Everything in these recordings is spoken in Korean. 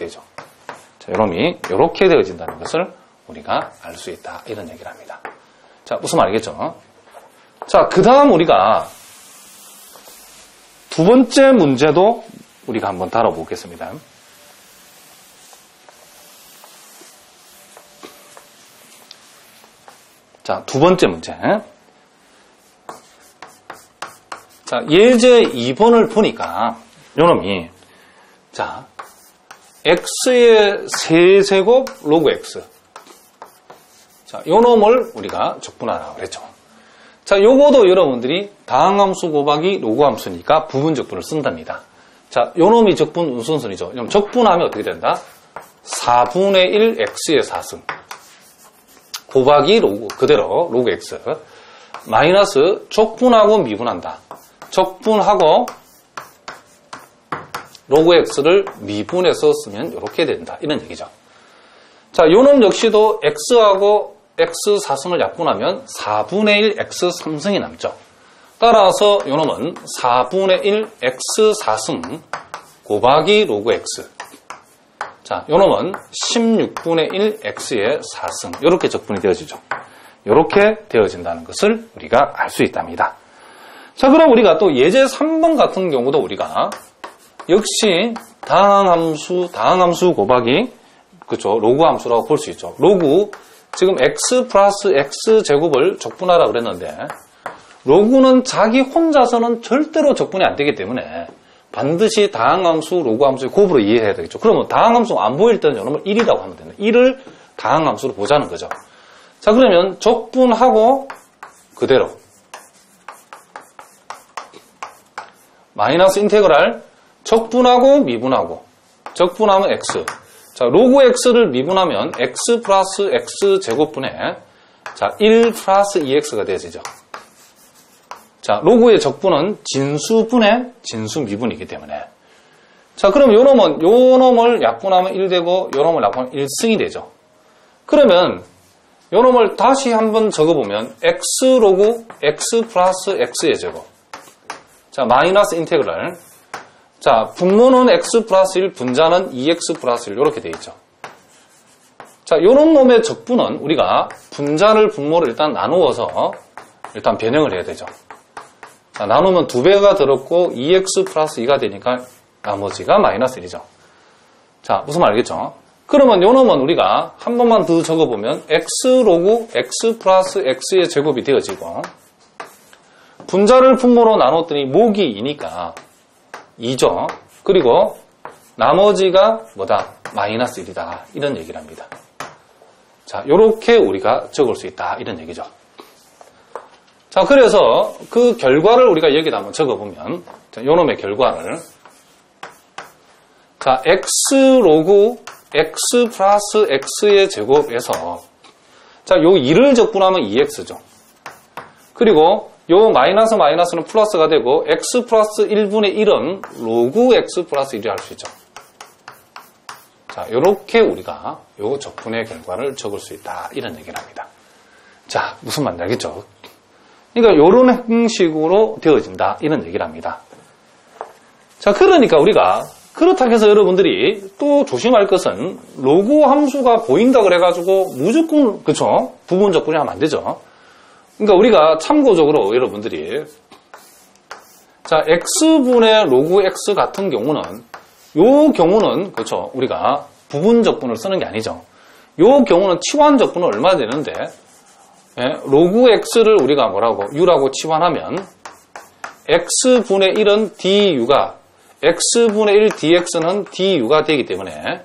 되죠. 자, 요놈이 이렇게 되어진다는 것을 우리가 알 수 있다. 이런 얘기를 합니다. 자, 무슨 말이겠죠? 자, 그 다음 우리가 두 번째 문제도 우리가 한번 다뤄보겠습니다. 자, 두 번째 문제. 자, 예제 2번을 보니까 요놈이 자, x의 세제곱 로그 x. 자, 요놈을 우리가 적분하라고 그랬죠. 자, 요거도 여러분들이 다항함수 곱하기 로그함수니까 부분적분을 쓴답니다. 자, 요놈이 적분 우선순위죠. 그럼 적분하면 어떻게 된다? 4분의 1 x의 4승 곱하기 로그, 그대로 로그 x 마이너스 적분하고 미분한다. 적분하고 로그 x를 미분해서 쓰면 이렇게 된다. 이런 얘기죠. 자, 요놈 역시도 x하고 x 4승을 약분하면 4분의 1 x 3승이 남죠. 따라서 요놈은 4분의 1 x 4승 곱하기 로그 x. 자, 요놈은 16분의 1 x의 4승. 이렇게 적분이 되어지죠. 이렇게 되어진다는 것을 우리가 알 수 있답니다. 자, 그럼 우리가 또 예제 3번 같은 경우도 우리가 역시 다항함수 곱하기 그렇죠. 로그 함수라고 볼 수 있죠. 로그 지금 x 플러스 x 제곱을 적분하라 그랬는데 로그는 자기 혼자서는 절대로 적분이 안 되기 때문에 반드시 다항함수, 로그함수의 곱으로 이해해야 되겠죠. 그러면 다항함수 안 보일 때는 요놈을 1이라고 하면 됩니다. 1을 다항함수로 보자는 거죠. 자, 그러면 적분하고 그대로 마이너스 인테그랄 적분하고 미분하고 적분하면 x. 자, 로그 x를 미분하면 x 플러스 x 제곱분에 자, 1 플러스 2x가 되어지죠. 자, 로그의 적분은 진수분의 진수 미분이기 때문에 자, 그럼 요놈을 약분하면 1 되고 요놈을 약분하면 1승이 되죠. 그러면 요놈을 다시 한번 적어보면 x 로그 x 플러스 x의 제곱 자, 마이너스 인테그랄 자, 분모는 x 플러스 1, 분자는 2x 플러스 1 이렇게 되어 있죠. 자, 요런 놈의 적분은 우리가 분자를 분모를 일단 나누어서 일단 변형을 해야 되죠. 자, 나누면 2배가 들었고 2x 플러스 2가 되니까 나머지가 마이너스 1이죠. 자, 무슨 말이겠죠? 그러면 요 놈은 우리가 한 번만 더 적어보면 x 로그 x 플러스 x의 제곱이 되어지고 분자를 분모로 나눴더니 목이 2니까 2죠. 그리고 나머지가 뭐다? 마이너스 1이다. 이런 얘기를 합니다. 자, 요렇게 우리가 적을 수 있다. 이런 얘기죠. 자, 그래서 그 결과를 우리가 여기다 한번 적어보면 자, 요놈의 결과를 자, x 로그 x 플러스 x의 제곱에서 자, 요 2를 적분하면 2x죠. 그리고 요 마이너스는 플러스가 되고 x 플러스 1분의 1은 로그 x 플러스 1이 할 수 있죠. 자, 요렇게 우리가 요 적분의 결과를 적을 수 있다. 이런 얘기를 합니다. 자, 무슨 말인지 알겠죠? 그러니까 요런 형식으로 되어진다. 이런 얘기를 합니다. 자, 그러니까 우리가 그렇다고 해서 여러분들이 또 조심할 것은 로그 함수가 보인다 그래가지고 무조건 그쵸? 부분 적분이 하면 안 되죠. 그러니까 우리가 참고적으로 여러분들이 자, x분의 로그 x 같은 경우는 요 경우는 그렇죠. 우리가 부분 적분을 쓰는 게 아니죠. 요 경우는 치환 적분은 얼마 되는데 예, 로그 x를 우리가 뭐라고 u라고 치환하면 x분의 1은 du가 x분의 1 dx는 du가 되기 때문에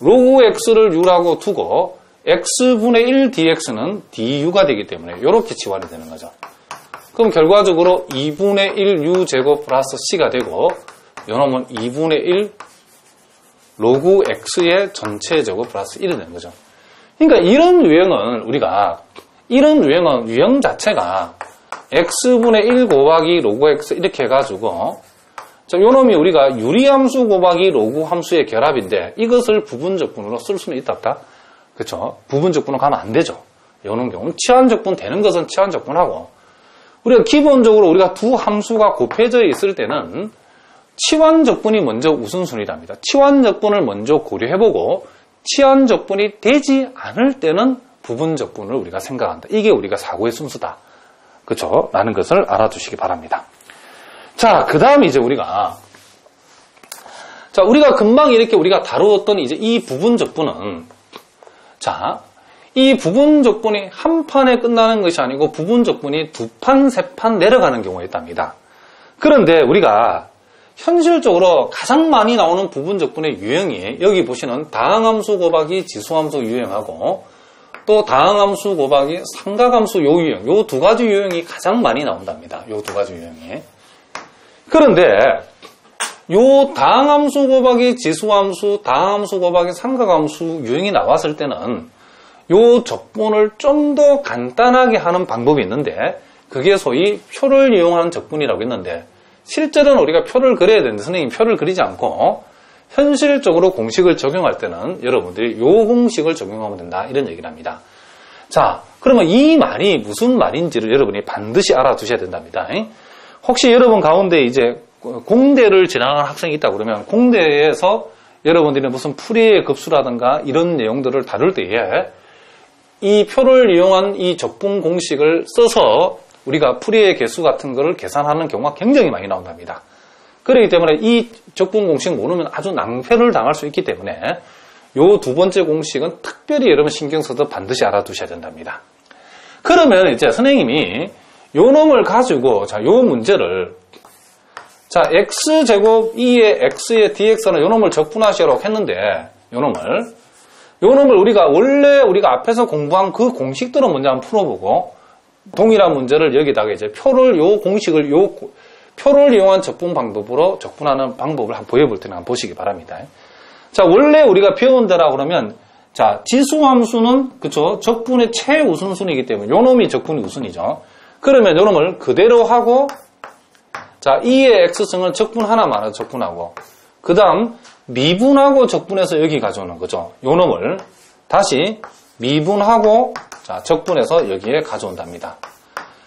로그 x를 u라고 두고 x분의 1 dx는 du가 되기 때문에 이렇게 치환이 되는 거죠. 그럼 결과적으로 2분의 1 u 제곱 플러스 c가 되고 요놈은 2분의 1 로그 x의 전체 제곱 플러스 1이 되는 거죠. 그러니까 이런 유형 자체가 x분의 1 곱하기 로그 x 이렇게 해가지고 자, 요놈이 우리가 유리함수 곱하기 로그 함수의 결합인데 이것을 부분적분으로 쓸 수는 있다 없다? 그렇죠? 부분적분으로 가면 안 되죠. 요런 경우는 치환적분 되는 것은 치환적분하고 우리가 기본적으로 우리가 두 함수가 곱해져 있을 때는 치환적분이 먼저 우선순위랍니다. 치환적분을 먼저 고려해보고 치환적분이 되지 않을 때는 부분적분을 우리가 생각한다. 이게 우리가 사고의 순수다. 그렇죠? 라는 것을 알아두시기 바랍니다. 자, 그 다음에 이제 우리가 금방 이렇게 우리가 다루었던 이제 이 부분적분은 이 부분적분이 한 판에 끝나는 것이 아니고 부분적분이 두 판, 세 판 내려가는 경우가 있답니다. 그런데 우리가 현실적으로 가장 많이 나오는 부분적분의 유형이 여기 보시는 다항함수 곱하기 지수함수 유형하고 또 다항함수 곱하기 삼각함수 요 유형, 요 두 가지 유형이 가장 많이 나온답니다. 요 두 가지 유형이. 그런데 요 다항함수 곱하기 지수함수, 다항함수 곱하기 삼각함수 유형이 나왔을 때는 요 적분을 좀 더 간단하게 하는 방법이 있는데 그게 소위 표를 이용하는 적분이라고 했는데 실제로는 우리가 표를 그려야 되는데 선생님이 표를 그리지 않고 현실적으로 공식을 적용할 때는 여러분들이 요 공식을 적용하면 된다 이런 얘기를 합니다. 자, 그러면 이 말이 무슨 말인지를 여러분이 반드시 알아두셔야 된답니다. 혹시 여러분 가운데 이제 공대를 지나가는 학생이 있다 그러면 공대에서 여러분들이 무슨 풀이의 급수라든가 이런 내용들을 다룰 때에 이 표를 이용한 이 적분 공식을 써서 우리가 풀이의 개수 같은 거를 계산하는 경우가 굉장히 많이 나온답니다. 그렇기 때문에 이 적분 공식 모르면 아주 낭패를 당할 수 있기 때문에 요 두 번째 공식은 특별히 여러분 신경 써서 반드시 알아두셔야 된답니다. 그러면 이제 선생님이 요 놈을 가지고 요 문제를 x제곱 2의 x의 dx는 요 놈을 적분하시라고 했는데 요 놈을 우리가 원래 우리가 앞에서 공부한 그 공식들은 먼저 한번 풀어보고 동일한 문제를 여기다가 이제 표를 이용한 적분 방법으로 적분하는 방법을 한번 보여볼 테니 한번 보시기 바랍니다. 자, 원래 우리가 배운 데라 그러면 지수함수는 그쵸 적분의 최우선순위이기 때문에 요 놈이 적분이 우선이죠. 그러면 요 놈을 그대로 하고 2의 x승은 적분 하나만 적분하고 그 다음 미분하고 적분해서 여기 가져오는 거죠. 요 놈을 다시 미분하고 적분해서 여기에 가져온답니다.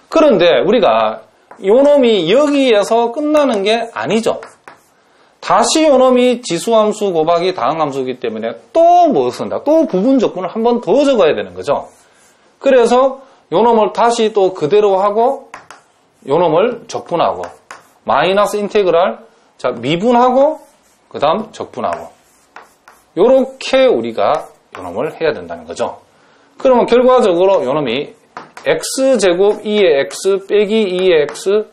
그런데 우리가 요 놈이 여기에서 끝나는 게 아니죠. 다시 요 놈이 지수함수 곱하기 다항함수이기 때문에 또 뭐 쓴다? 또 부분적분을 한 번 더 적어야 되는 거죠. 그래서 요 놈을 다시 또 그대로 하고 요 놈을 적분하고 마이너스 인테그랄 미분하고 그 다음 적분하고 요렇게 우리가 요 놈을 해야 된다는 거죠. 그러면 결과적으로 요 놈이 x제곱 2의 x 빼기 2의 x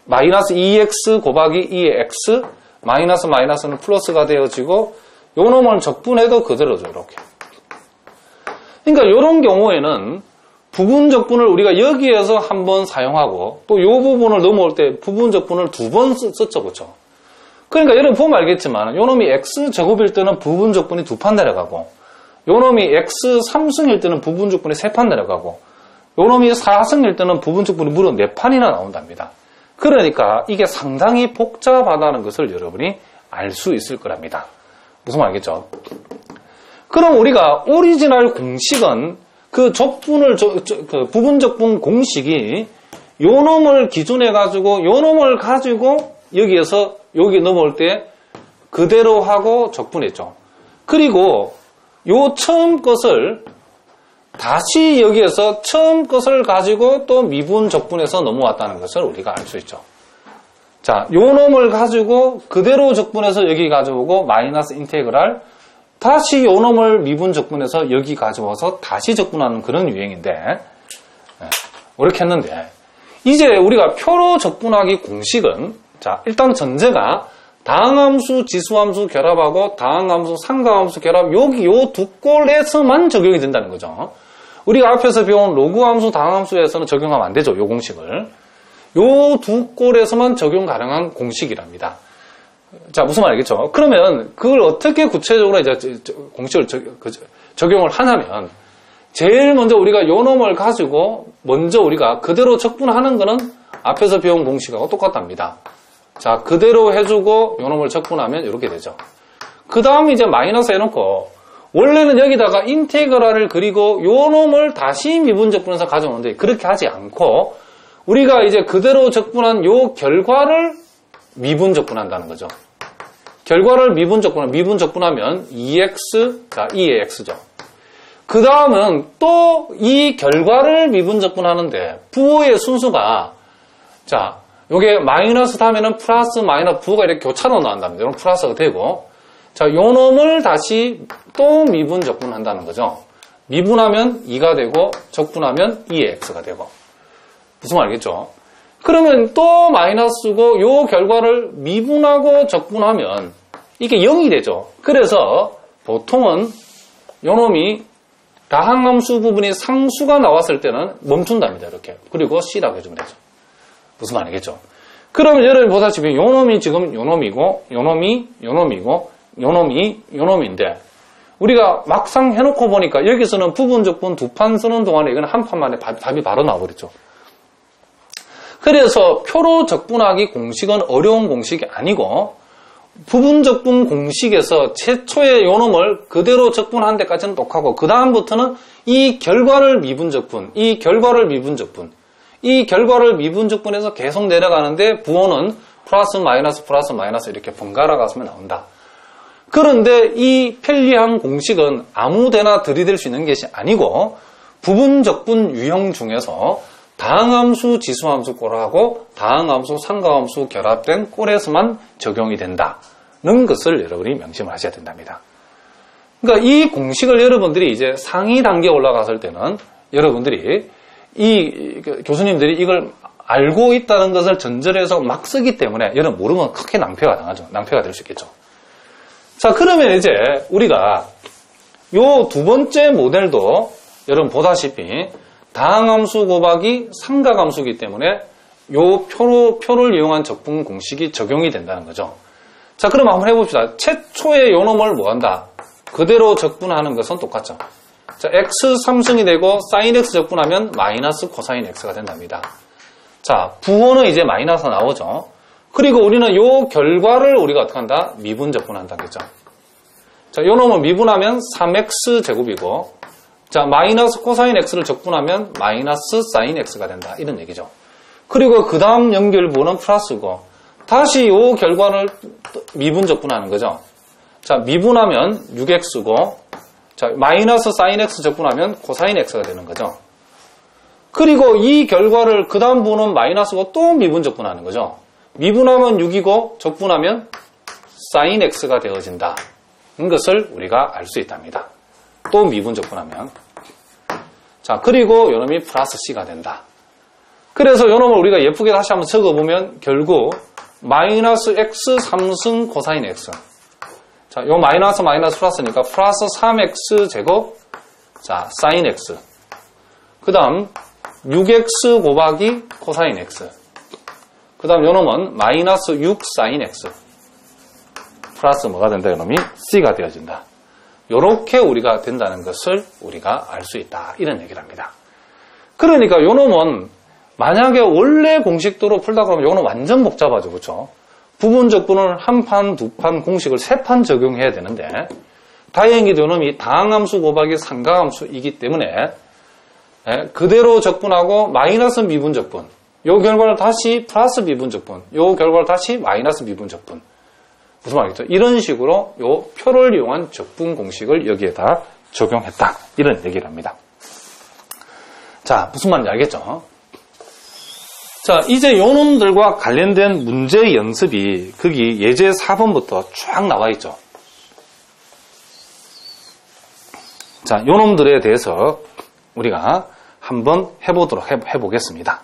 마이너스 2x 곱하기 2의 x 마이너스는 플러스가 되어지고 요 놈을 적분해도 그대로죠. 이렇게. 그러니까 이런 경우에는 부분적분을 우리가 여기에서 한번 사용하고 또 요 부분을 넘어올 때 부분적분을 두 번 썼죠. 그렇죠? 그러니까 여러분 보면 알겠지만 요 놈이 x제곱일 때는 부분적분이 두 판 내려가고 요 놈이 x 3승일 때는 부분적분이 세 판 내려가고 요 놈이 4승일 때는 부분적분이 무려 4판이나 나온답니다. 그러니까 이게 상당히 복잡하다는 것을 여러분이 알 수 있을 거랍니다. 무슨 말이겠죠? 그럼 우리가 오리지널 공식은 그 부분적분 공식이 요 놈을 기준해 가지고 요 놈을 가지고 여기에서 여기 넘어올 때 그대로 하고 적분했죠. 그리고 요 처음 것을 다시 여기에서 처음 것을 가지고 또 미분 적분해서 넘어왔다는 것을 우리가 알 수 있죠. 요 놈을 가지고 그대로 적분해서 여기 가져오고 마이너스 인테그랄 다시 요 놈을 미분 적분해서 여기 가져와서 다시 적분하는 그런 유형인데 이렇게 했는데 이제 우리가 표로 적분하기 공식은 일단 전제가 다항함수, 지수함수 결합하고 다항함수, 삼각함수 결합 여기 요 두 꼴에서만 적용이 된다는 거죠. 우리가 앞에서 배운 로그함수, 다항함수에서는 적용하면 안 되죠. 요 공식을. 요 두 꼴에서만 적용 가능한 공식이랍니다. 무슨 말이겠죠? 그러면 그걸 어떻게 구체적으로 이제 공식을 적용을 하냐면 제일 먼저 우리가 요 놈을 가지고 먼저 우리가 그대로 적분하는 거는 앞에서 배운 공식하고 똑같답니다. 그대로 해주고 요 놈을 적분하면 이렇게 되죠. 그 다음에 이제 마이너스 해놓고 원래는 여기다가 인테그랄을 그리고 요 놈을 다시 미분 적분해서 가져오는데 그렇게 하지 않고 우리가 이제 그대로 적분한 요 결과를 미분 적분한다는 거죠. 결과를 미분 적분하면 2x, 자, 2의 x죠. 그 다음은 또 이 결과를 미분 적분하는데 부호의 순수가, 자, 요게 마이너스 다음에는 플러스, 마이너스, 부호가 이렇게 교차로 나온답니다. 이런 플러스가 되고, 자, 요 놈을 다시 또 미분 적분한다는 거죠. 미분하면 2가 되고, 적분하면 2의 x가 되고. 무슨 말이겠죠? 그러면 또 마이너스고, 요 결과를 미분하고 적분하면 이게 0이 되죠. 그래서 보통은 요 놈이 다항함수 부분이 상수가 나왔을 때는 멈춘답니다. 이렇게. 그리고 C라고 해주면 되죠. 무슨 말이겠죠? 그러면 여러분이 보다시피 요 놈이 지금 요 놈이고, 요 놈이 요 놈이고, 요 놈이 요 놈인데, 우리가 막상 해놓고 보니까 여기서는 부분적분 두 판 쓰는 동안에 이건 한 판만에 답이 바로 나와버렸죠. 그래서 표로 적분하기 공식은 어려운 공식이 아니고, 부분적분 공식에서 최초의 요 놈을 그대로 적분한 데까지는 똑하고, 그 다음부터는 이 결과를 미분적분, 이 결과를 미분적분, 이 결과를 미분적분해서 계속 내려가는데 부호는 플러스 마이너스 이렇게 번갈아 가면 나온다. 그런데 이 편리한 공식은 아무데나 들이댈 수 있는 것이 아니고 부분적분 유형 중에서 다항함수, 지수함수 꼴하고 다항함수, 상가함수 결합된 꼴에서만 적용이 된다는 것을 여러분이 명심을 하셔야 된답니다. 그러니까 이 공식을 여러분들이 이제 상위 단계에 올라갔을 때는 여러분들이 이 교수님들이 이걸 알고 있다는 것을 전제해서 막 쓰기 때문에 여러분 모르면 크게 낭패가 당하죠. 낭패가 될 수 있겠죠. 자, 그러면 이제 우리가 요 두 번째 모델도 여러분 보다시피 다항함수 곱하기 삼각함수이기 때문에 요 표를 이용한 적분 공식이 적용이 된다는 거죠. 자, 그럼 한번 해봅시다. 최초의 요 놈을 뭐 한다? 그대로 적분하는 것은 똑같죠. 자, x 3승이 되고 sin x 적분하면 마이너스 코사인 x가 된답니다. 자, 부호는 이제 마이너스 나오죠. 그리고 우리는 요 결과를 우리가 어떻게 한다? 미분 적분한다겠죠. 자, 요 놈을 미분하면 3x 제곱이고, 자, 마이너스 코사인 x를 적분하면 마이너스 사인 x가 된다. 이런 얘기죠. 그리고 그 다음 연결부호는 플러스고, 다시 요 결과를 미분 적분하는 거죠. 자, 미분하면 6x고, 자, 마이너스 사인 x 적분하면 코사인 x가 되는 거죠. 그리고 이 결과를 그 다음 부호는 마이너스고 또 미분 적분하는 거죠. 미분하면 6이고 적분하면 사인 x가 되어진다. 는 것을 우리가 알 수 있답니다. 또 미분 적분하면. 자, 그리고 요놈이 플러스 c가 된다. 그래서 요놈을 우리가 예쁘게 다시 한번 적어보면 결국 마이너스 x 3승 코사인 x. 자, 요 마이너스 플러스니까 플러스 3x 제곱, 자, 사인 x. 그 다음 6x 곱하기 코사인 x. 그 다음 요놈은 마이너스 6 사인 x. 플러스 뭐가 된다? 요놈이 c가 되어진다. 요렇게 우리가 된다는 것을 우리가 알 수 있다. 이런 얘기를 합니다. 그러니까 요놈은 만약에 원래 공식도로 풀다 그러면 요놈은 완전 복잡하죠. 그렇죠? 부분적분을 한 판, 두 판, 공식을 세 판 적용해야 되는데 다행히도 요놈이 다항함수 곱하기 상가함수이기 때문에 그대로 적분하고 마이너스 미분적분, 요 결과를 다시 플러스 미분적분, 요 결과를 다시 마이너스 미분적분. 무슨 말이겠죠? 이런 식으로 요 표를 이용한 적분 공식을 여기에다 적용했다. 이런 얘기를 합니다. 자, 무슨 말인지 알겠죠? 자, 이제 요 놈들과 관련된 문제 연습이 거기 예제 4번부터 쫙 나와 있죠. 자, 요 놈들에 대해서 우리가 한번 해보겠습니다.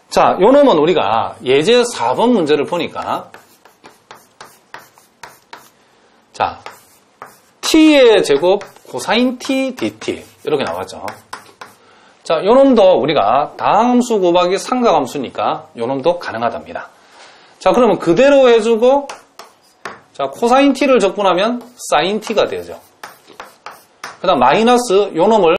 자, 요 놈은 우리가 예제 4번 문제를 보니까 자, t의 제곱 코사인 t dt 이렇게 나왔죠. 자, 요놈도 우리가 다항함수 곱하기 상가함수니까 요놈도 가능하답니다. 자, 그러면 그대로 해주고 자, 코사인 t를 적분하면 사인 t가 되죠. 그 다음 마이너스 요놈을